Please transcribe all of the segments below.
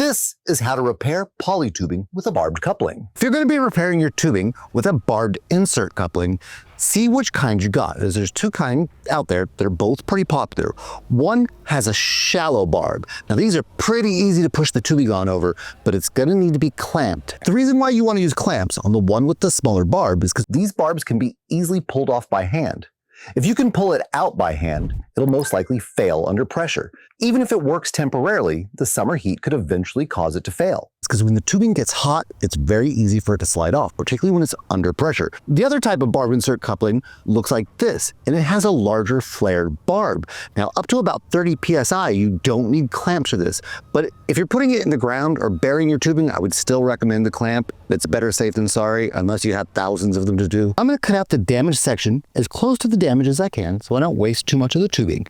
This is how to repair poly tubing with a barbed coupling. If you're going to be repairing your tubing with a barbed insert coupling, see which kind you got, as there's two kinds out there. They're both pretty popular. One has a shallow barb. Now these are pretty easy to push the tubing on over, but it's going to need to be clamped. The reason why you want to use clamps on the one with the smaller barb is because these barbs can be easily pulled off by hand. If you can pull it out by hand, it'll most likely fail under pressure. Even if it works temporarily, the summer heat could eventually cause it to fail. It's because when the tubing gets hot, it's very easy for it to slide off, particularly when it's under pressure. The other type of barb insert coupling looks like this, and it has a larger flared barb. Now, up to about 30 PSI, you don't need clamps for this, but if you're putting it in the ground or burying your tubing, I would still recommend the clamp. It's better safe than sorry, unless you have thousands of them to do. I'm going to cut out the damaged section as close to the damage as I can, so I don't waste too much of the tubing.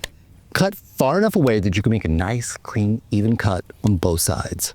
Cut far enough away that you can make a nice, clean, even cut on both sides.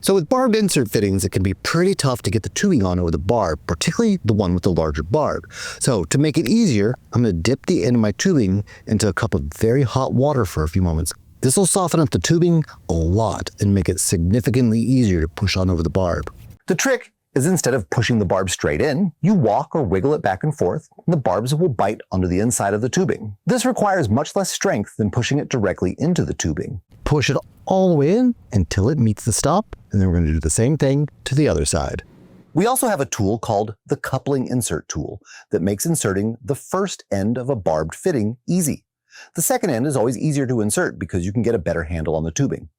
So with barbed insert fittings, it can be pretty tough to get the tubing on over the barb, particularly the one with the larger barb. So to make it easier, I'm going to dip the end of my tubing into a cup of very hot water for a few moments. This will soften up the tubing a lot and make it significantly easier to push on over the barb. The trick is instead of pushing the barb straight in, you walk or wiggle it back and forth, and the barbs will bite onto the inside of the tubing. This requires much less strength than pushing it directly into the tubing. Push it all the way in until it meets the stop, and then we're going to do the same thing to the other side. We also have a tool called the coupling insert tool that makes inserting the first end of a barbed fitting easy. The second end is always easier to insert because you can get a better handle on the tubing.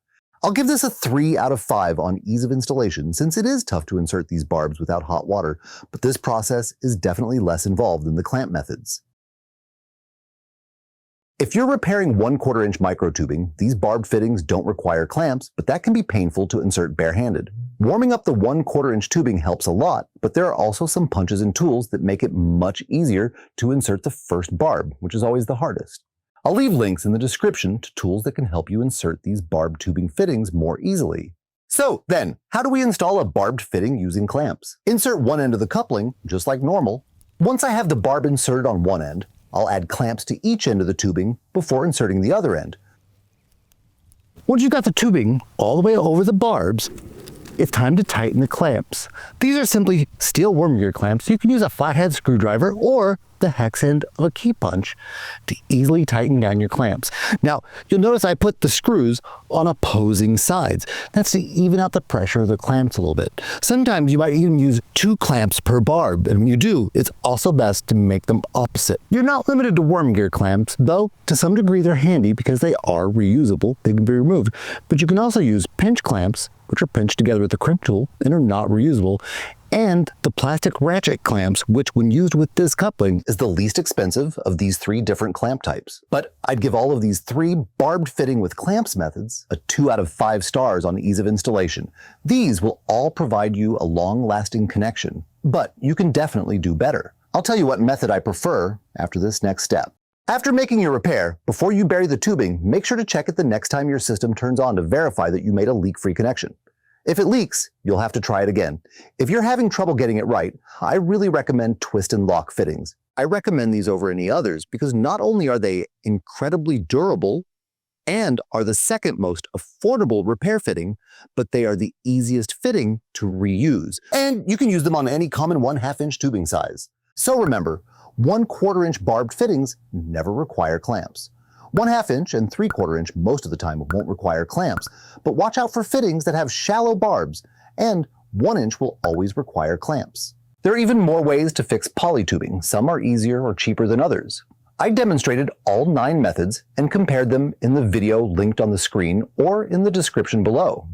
I'll give this a 3 out of 5 on ease of installation, since it is tough to insert these barbs without hot water, but this process is definitely less involved than the clamp methods. If you're repairing 1/4 inch micro tubing, these barbed fittings don't require clamps, but that can be painful to insert barehanded. Warming up the 1/4 inch tubing helps a lot, but there are also some punches and tools that make it much easier to insert the first barb, which is always the hardest. I'll leave links in the description to tools that can help you insert these barbed tubing fittings more easily. So then, how do we install a barbed fitting using clamps? Insert one end of the coupling, just like normal. Once I have the barb inserted on one end, I'll add clamps to each end of the tubing before inserting the other end. Once you've got the tubing all the way over the barbs, it's time to tighten the clamps. These are simply steel worm gear clamps. You can use a flathead screwdriver or the hex end of a key punch to easily tighten down your clamps. Now, you'll notice I put the screws on opposing sides. That's to even out the pressure of the clamps a little bit. Sometimes you might even use 2 clamps per barb, and when you do, it's also best to make them opposite. You're not limited to worm gear clamps, though to some degree they're handy because they are reusable. They can be removed. But you can also use pinch clamps, which are pinched together with the crimp tool and are not reusable, and the plastic ratchet clamps, which when used with this coupling is the least expensive of these 3 different clamp types. But I'd give all of these 3 barbed fitting with clamps methods a 2 out of 5 stars on ease of installation. These will all provide you a long-lasting connection, but you can definitely do better. I'll tell you what method I prefer after this next step. After making your repair, before you bury the tubing, make sure to check it the next time your system turns on to verify that you made a leak-free connection. If it leaks, you'll have to try it again. If you're having trouble getting it right, I really recommend twist and lock fittings. I recommend these over any others because not only are they incredibly durable and are the second most affordable repair fitting, but they are the easiest fitting to reuse. And you can use them on any common 1/2 inch tubing size. So remember, 1/4 inch barbed fittings never require clamps. 1/2 inch and 3/4 inch most of the time won't require clamps, but watch out for fittings that have shallow barbs, and 1 inch will always require clamps. There are even more ways to fix poly tubing. Some are easier or cheaper than others. I demonstrated all 9 methods and compared them in the video linked on the screen or in the description below.